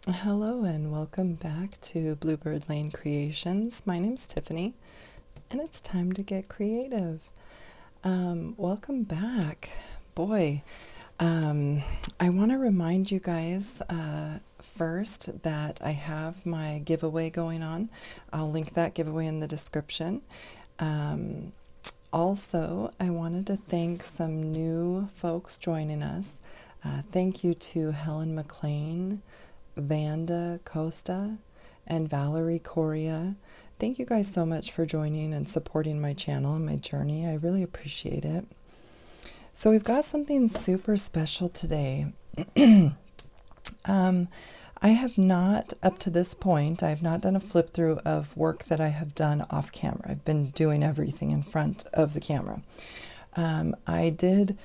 Hello and welcome back to Bluebird Lane Creations. My name's Tiffany and it's time to get creative. Welcome back. Boy, I want to remind you guys first that I have my giveaway going on. I'll link that giveaway in the description. Also, I wanted to thank some new folks joining us. Thank you to Helen McLean, Vanda Costa, and Valerie Coria. Thank you guys so much for joining and supporting my channel and my journey. I really appreciate it. So we've got something super special today. I have not, up to this point, I have not done a flip through of work that I have done off camera. I've been doing everything in front of the camera. I did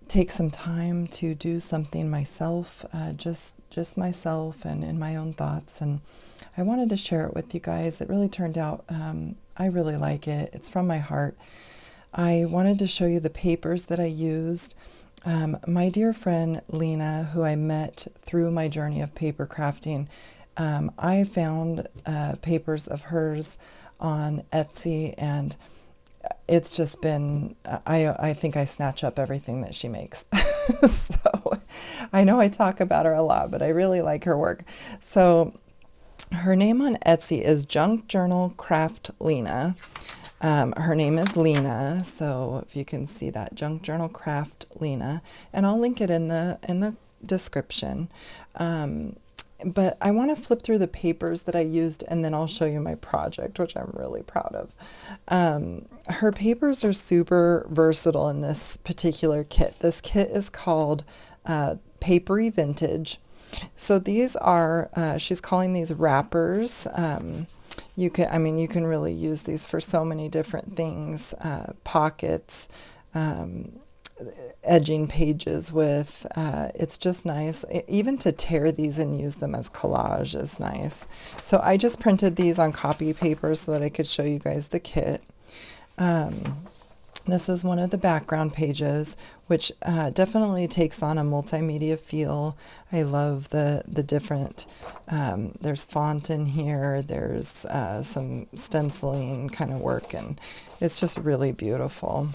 take some time to do something myself, just myself and in my own thoughts, and I wanted to share it with you guys. It really turned out, I really like it. It's from my heart. I wanted to show you the papers that I used. My dear friend Lina, who I met through my journey of paper crafting, I found papers of hers on Etsy, and it's just been, I think I snatch up everything that she makes. So I know I talk about her a lot, but I really like her work. So her name on Etsy is Junk Journal Craft Lina. Her name is Lina, so if you can see that, Junk Journal Craft Lina, and I'll link it in the description. But I want to flip through the papers that I used, and then I'll show you my project, which I'm really proud of. Her papers are super versatile in this particular kit. This kit is called Papery Vintage. So these are, she's calling these wrappers. You can really use these for so many different things, pockets, edging pages with, it's just nice. Even to tear these and use them as collage is nice. So I just printed these on copy paper so that I could show you guys the kit. This is one of the background pages, which definitely takes on a multimedia feel. I love the different, there's font in here, there's some stenciling kind of work, and it's just really beautiful.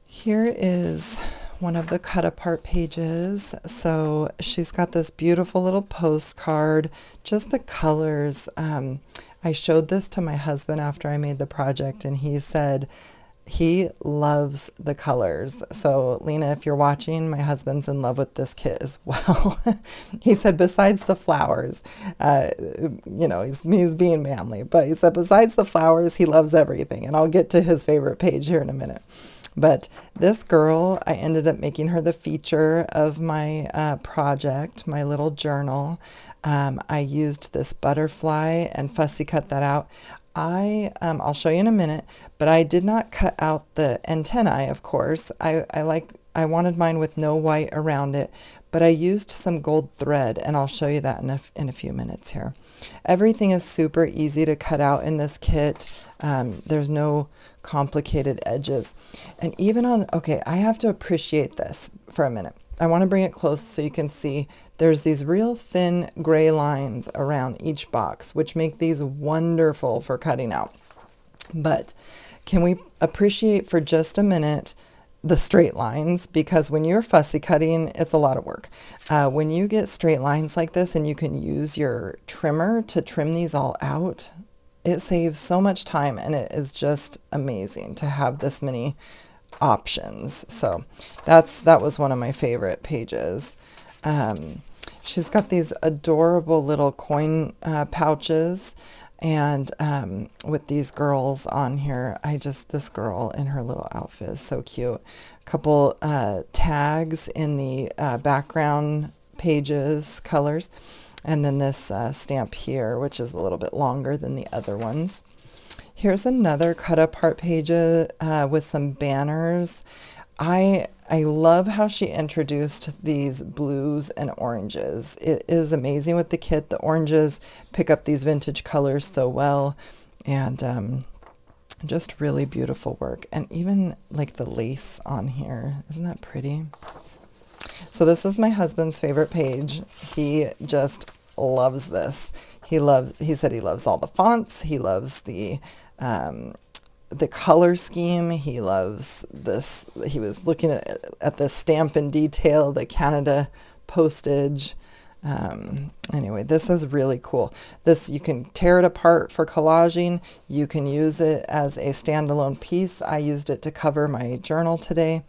Here is one of the cut apart pages. So she's got this beautiful little postcard, just the colors. I showed this to my husband after I made the project, and he said he loves the colors. So Lina, if you're watching, my husband's in love with this kit as well. He said besides the flowers, he's being manly, but he said besides the flowers, he loves everything. And I'll get to his favorite page here in a minute. But this girl, I ended up making her the feature of my project, my little journal. I used this butterfly and fussy cut that out. I'll show you in a minute, but I did not cut out the antennae, of course. I wanted mine with no white around it, but I used some gold thread, and I'll show you that in a few minutes here. Everything is super easy to cut out in this kit. There's no complicated edges. And even okay, I have to appreciate this for a minute. I want to bring it close so you can see there's these real thin gray lines around each box, which make these wonderful for cutting out. But can we appreciate for just a minute the straight lines? Because when you're fussy cutting, it's a lot of work. When you get straight lines like this and you can use your trimmer to trim these all out, it saves so much time, and it is just amazing to have this many options. So that was one of my favorite pages. She's got these adorable little coin pouches, and with these girls on here, this girl in her little outfit is so cute. A couple tags in the background pages, colors, and then this stamp here, which is a little bit longer than the other ones. Here's another cut apart page with some banners. I love how she introduced these blues and oranges. It is amazing with the kit. The oranges pick up these vintage colors so well, and just really beautiful work. And even like the lace on here, isn't that pretty? So this is my husband's favorite page. He just loves this. He said he loves all the fonts. He loves the color scheme. He loves this. He was looking at the stamp in detail, the Canada postage. Anyway, this is really cool. This, you can tear it apart for collaging. You can use it as a standalone piece. I used it to cover my journal today.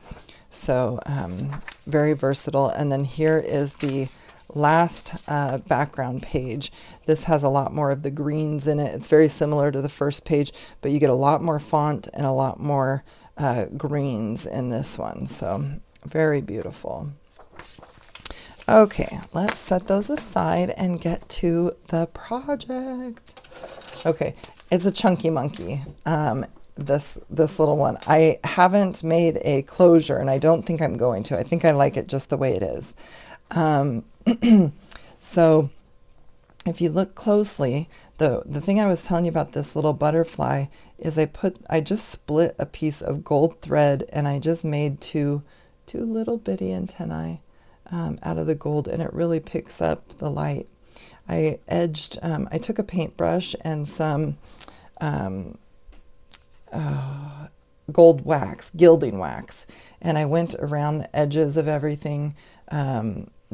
So very versatile. And then here is the last background page. This has a lot more of the greens in it. It's very similar to the first page, but you get a lot more font and a lot more greens in this one. So very beautiful. Okay, let's set those aside and get to the project. Okay, it's a chunky monkey. This little one. I haven't made a closure, and I don't think I'm going to. I think I like it just the way it is. So if you look closely, the thing I was telling you about this little butterfly is I just split a piece of gold thread, and I just made two little bitty antennae out of the gold, and it really picks up the light. I took a paintbrush and some gold wax, gilding wax, and I went around the edges of everything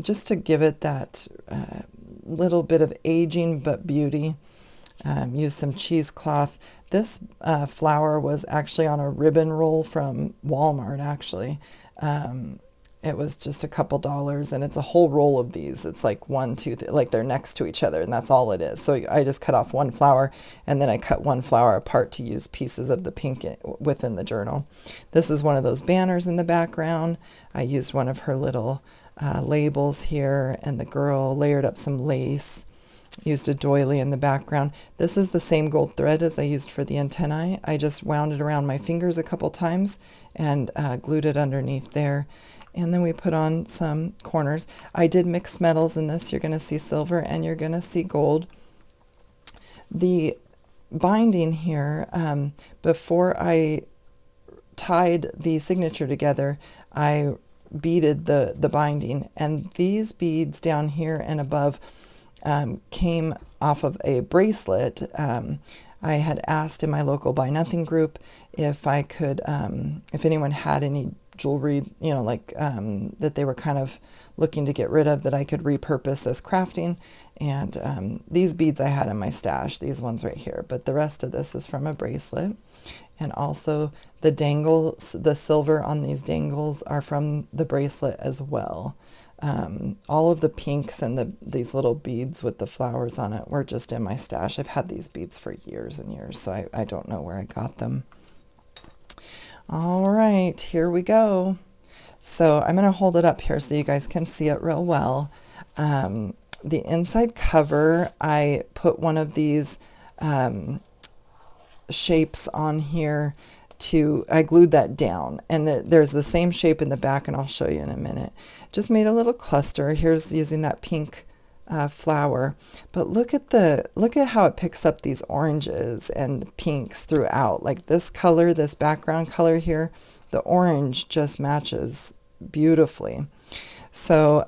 just to give it that little bit of aging but beauty. Used some cheesecloth. This flower was actually on a ribbon roll from Walmart, actually. It was just a couple dollars, and it's a whole roll of these. It's like one, two, like they're next to each other, and that's all it is. So I just cut off one flower, and then I cut one flower apart to use pieces of the pink within the journal. This is one of those banners in the background. I used one of her little labels here, and the girl layered up some lace. Used a doily in the background. This is the same gold thread as I used for the antennae. I just wound it around my fingers a couple times and glued it underneath there. And then we put on some corners. I did mix metals in this. You're going to see silver and you're going to see gold. The binding here, before I tied the signature together, I beaded the binding. And these beads down here and above came off of a bracelet. I had asked in my local Buy Nothing group if I could, if anyone had any jewelry, you know, like that they were kind of looking to get rid of that I could repurpose as crafting. And these beads I had in my stash, these ones right here, but the rest of this is from a bracelet. And also the dangles, the silver on these dangles are from the bracelet as well. All of the pinks and these little beads with the flowers on it were just in my stash. I've had these beads for years and years, so I don't know where I got them. All right, here we go. So I'm going to hold it up here so you guys can see it real well. The inside cover, I put one of these shapes on here I glued that down, and there's the same shape in the back, and I'll show you in a minute. Just made a little cluster. Here's using that pink flower, but look at how it picks up these oranges and pinks throughout. Like this color, this background color here, the orange just matches beautifully. So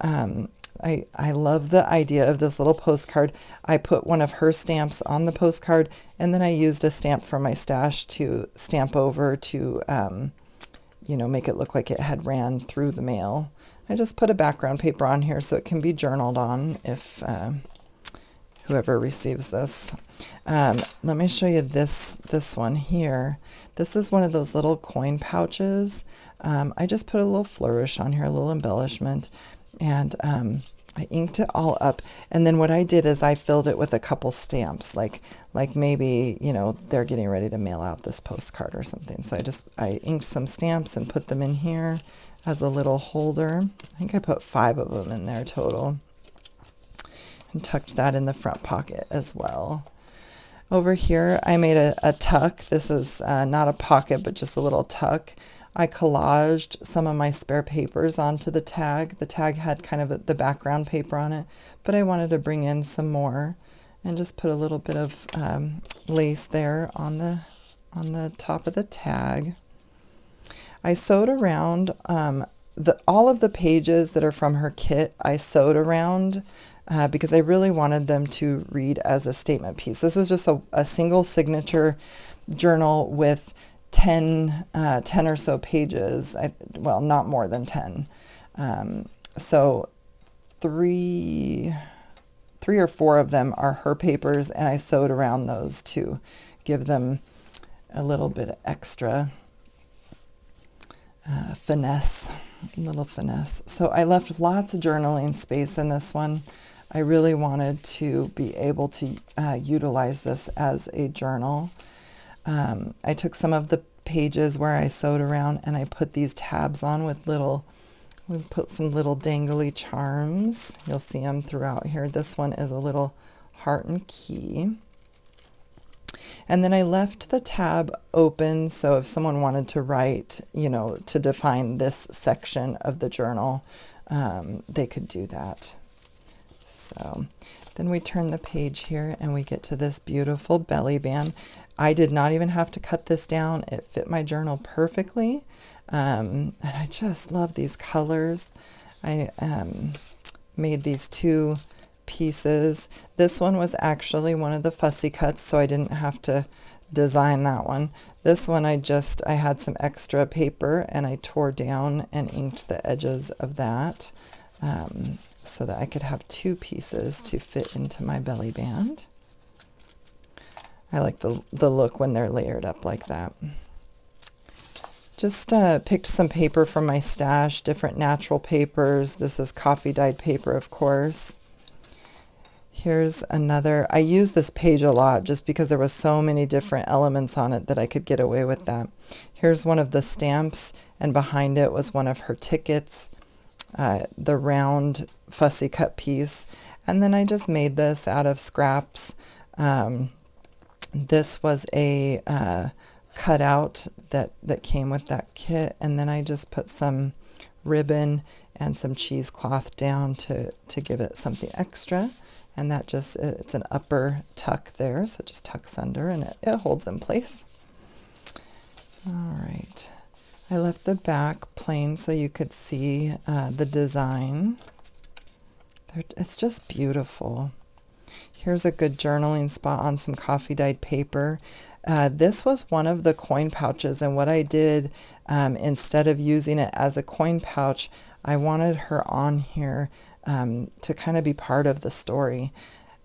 I love the idea of this little postcard. I put one of her stamps on the postcard, and then I used a stamp from my stash to stamp over to, you know, make it look like it had ran through the mail. I just put a background paper on here so it can be journaled on if whoever receives this. Let me show you this one here. This is one of those little coin pouches. I just put a little flourish on here, a little embellishment, and I inked it all up. And then what I did is I filled it with a couple stamps, like maybe, you know, they're getting ready to mail out this postcard or something. So I inked some stamps and put them in here as a little holder. I think I put 5 of them in there total, and tucked that in the front pocket as well. Over here, I made a tuck. This is not a pocket, but just a little tuck. I collaged some of my spare papers onto the tag. The tag had kind of the background paper on it, but I wanted to bring in some more and just put a little bit of lace there on the top of the tag. I sewed around all of the pages that are from her kit. I sewed around because I really wanted them to read as a statement piece. This is just a single signature journal with 10 or so pages. Well, not more than 10. So three or four of them are her papers, and I sewed around those to give them a little bit of extra finesse, little finesse. So I left lots of journaling space in this one. I really wanted to be able to utilize this as a journal. I took some of the pages where I sewed around and I put these tabs on with we put some little dangly charms. You'll see them throughout here. This one is a little heart and key. And then I left the tab open, so if someone wanted to write, you know, to define this section of the journal, they could do that. So then we turn the page here and we get to this beautiful belly band. I did not even have to cut this down. It fit my journal perfectly. And I just love these colors. I made these two pieces. This one was actually one of the fussy cuts, so I didn't have to design that one. This one I had some extra paper and I tore down and inked the edges of that so that I could have two pieces to fit into my belly band. I like the look when they're layered up like that. Just picked some paper from my stash, different natural papers. This is coffee dyed paper, of course. Here's another. I use this page a lot just because there was so many different elements on it that I could get away with that. Here's one of the stamps, and behind it was one of her tickets, the round fussy cut piece. And then I just made this out of scraps. This was a cutout that came with that kit, and then I just put some ribbon and some cheesecloth down to give it something extra. And that just, it's an upper tuck there, so it just tucks under and it holds in place. All right. I left the back plain so you could see the design. It's just beautiful. Here's a good journaling spot on some coffee dyed paper. This was one of the coin pouches, and what I did, instead of using it as a coin pouch, I wanted her on here to kind of be part of the story.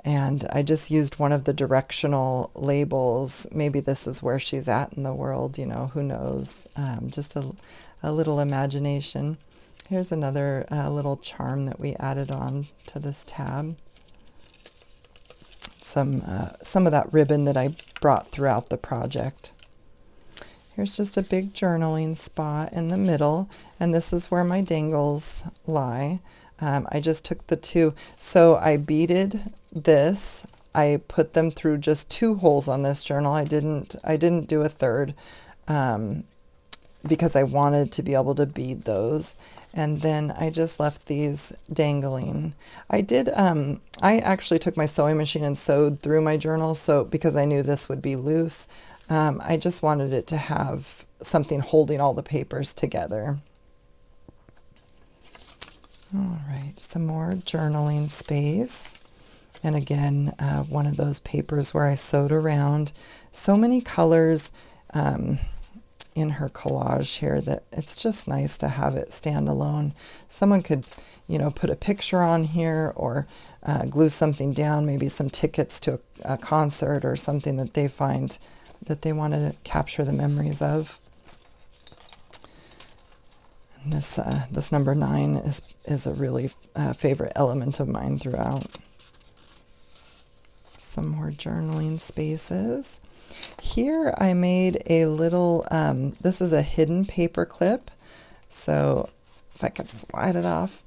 And I just used one of the directional labels. Maybe this is where she's at in the world, you know, who knows. Just a little imagination. Here's another little charm that we added on to this tab. Some of that ribbon that I brought throughout the project. Here's just a big journaling spot in the middle, and this is where my dangles lie. I just took the two, so I beaded this. I put them through just 2 holes on this journal. I didn't do a third because I wanted to be able to bead those. And then I just left these dangling. I actually took my sewing machine and sewed through my journal, so because I knew this would be loose. I just wanted it to have something holding all the papers together. All right, some more journaling space. And again, one of those papers where I sewed around. So many colors in her collage here that it's just nice to have it stand alone. Someone could, you know, put a picture on here or glue something down, maybe some tickets to a concert or something that they find that they want to capture the memories of. And this number 9 is a really favorite element of mine throughout. Some more journaling spaces. Here I made a little, this is a hidden paper clip. So if I could slide it off,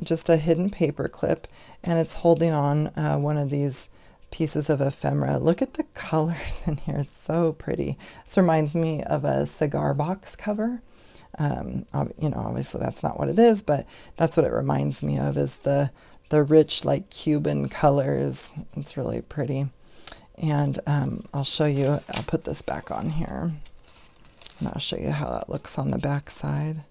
just a hidden paper clip, and it's holding on one of these pieces of ephemera. Look at the colors in here. It's so pretty. This reminds me of a cigar box cover. You know, obviously that's not what it is, but that's what it reminds me of, is the rich, like, Cuban colors. It's really pretty. And I'll show you, I'll put this back on here, and I'll show you how that looks on the back side.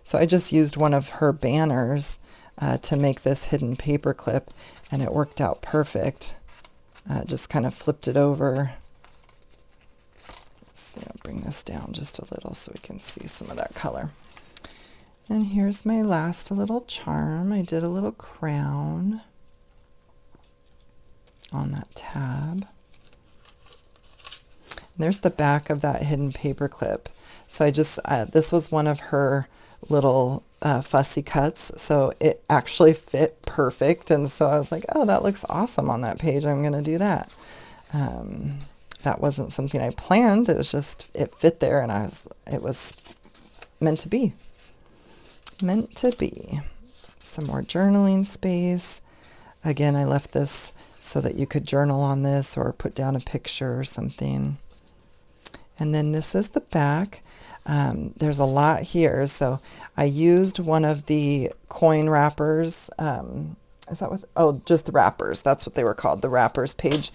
So I just used one of her banners to make this hidden paper clip, and it worked out perfect. Just kind of flipped it over. Let's see, I'll bring this down just a little so we can see some of that color. And here's my last little charm. I did a little crown on that tab. And there's the back of that hidden paper clip. So I just, this was one of her little fussy cuts, so it actually fit perfect. And so I was like, oh, that looks awesome on that page. I'm going to do that. That wasn't something I planned. It was just, it fit there, and it was meant to be. Meant to be. Some more journaling space. Again, I left this so that you could journal on this or put down a picture or something. And then this is the back. There's a lot here, so I used one of the coin wrappers. Is that what? Oh, just the wrappers. That's what they were called, the wrappers page.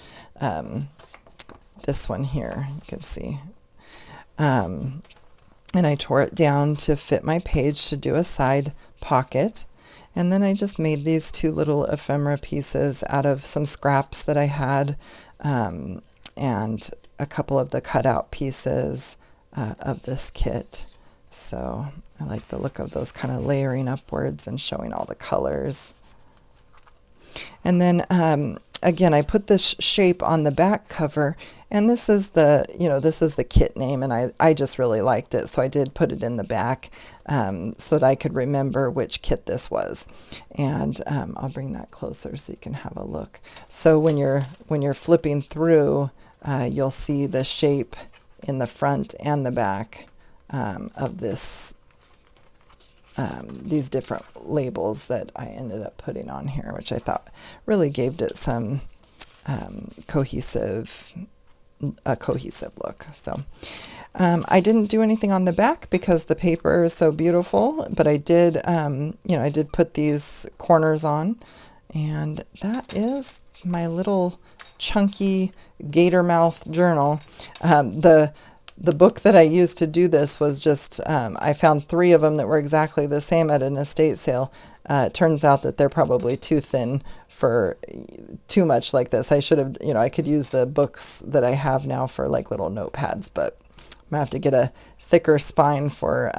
This one here, you can see. And I tore it down to fit my page to do a side pocket. And then I just made these two little ephemera pieces out of some scraps that I had, and a couple of the cutout pieces of this kit. So I like the look of those kind of layering upwards and showing all the colors. And then again, I put this shape on the back cover, and this is the, this is the kit name, and I just really liked it, so I did put it in the back so that I could remember which kit this was. And I'll bring that closer so you can have a look. So when you're flipping through, you'll see the shape in the front and the back of this, these different labels that I ended up putting on here, which I thought really gave it some cohesive look. So I didn't do anything on the back because the paper is so beautiful, but I did, I did put these corners on, and that is my little chunky gator mouth journal. The book that I used to do this was just, I found 3 of them that were exactly the same at an estate sale. It turns out that they're probably too thin for too much like this. I should have, I could use the books that I have now for like little notepads, but I'm gonna have to get a thicker spine for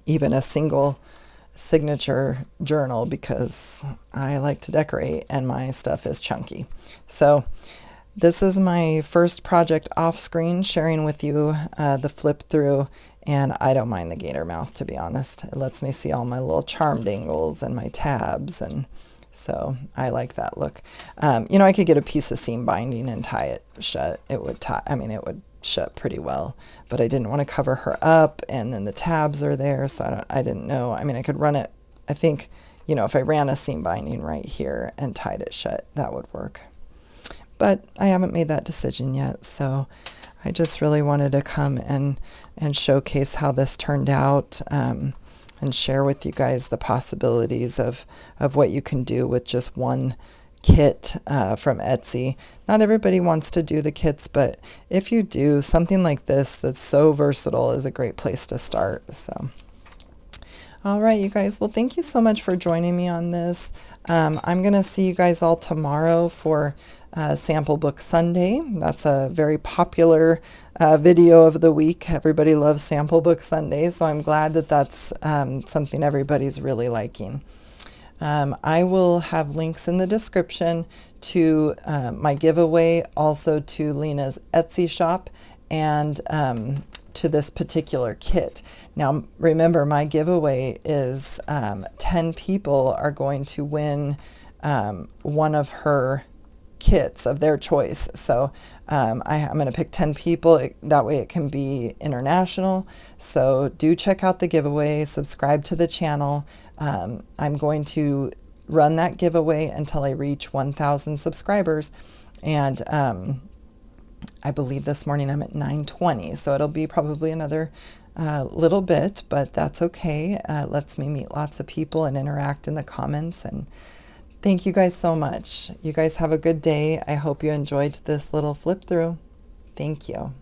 even a single signature journal, because I like to decorate and my stuff is chunky. So this is my first project off screen, sharing with you the flip through, and I don't mind the gator mouth, to be honest. It lets me see all my little charm dangles and my tabs, and so I like that look. I could get a piece of seam binding and tie it shut. It would it would shut pretty well, but I didn't want to cover her up, and then the tabs are there, so I didn't know. I could run it, I think, if I ran a seam binding right here and tied it shut, that would work. But I haven't made that decision yet, so I just really wanted to come and showcase how this turned out, and share with you guys the possibilities of what you can do with just one kit from Etsy. Not everybody wants to do the kits, but if you do, something like this that's so versatile is a great place to start. So, all right, you guys. Well, thank you so much for joining me on this. I'm going to see you guys all tomorrow for Sample Book Sunday. That's a very popular video of the week. Everybody loves Sample Book Sunday, so I'm glad that that's something everybody's really liking. I will have links in the description to my giveaway, also to Lina's Etsy shop, and to this particular kit. Now remember, my giveaway is 10 people are going to win one of her kits of their choice. So I'm going to pick 10 people. That way it can be international. So do check out the giveaway, subscribe to the channel. I'm going to run that giveaway until I reach 1,000 subscribers. And I believe this morning I'm at 920. So it'll be probably another little bit, but that's okay. It lets me meet lots of people and interact in the comments. And thank you guys so much. You guys have a good day. I hope you enjoyed this little flip through. Thank you.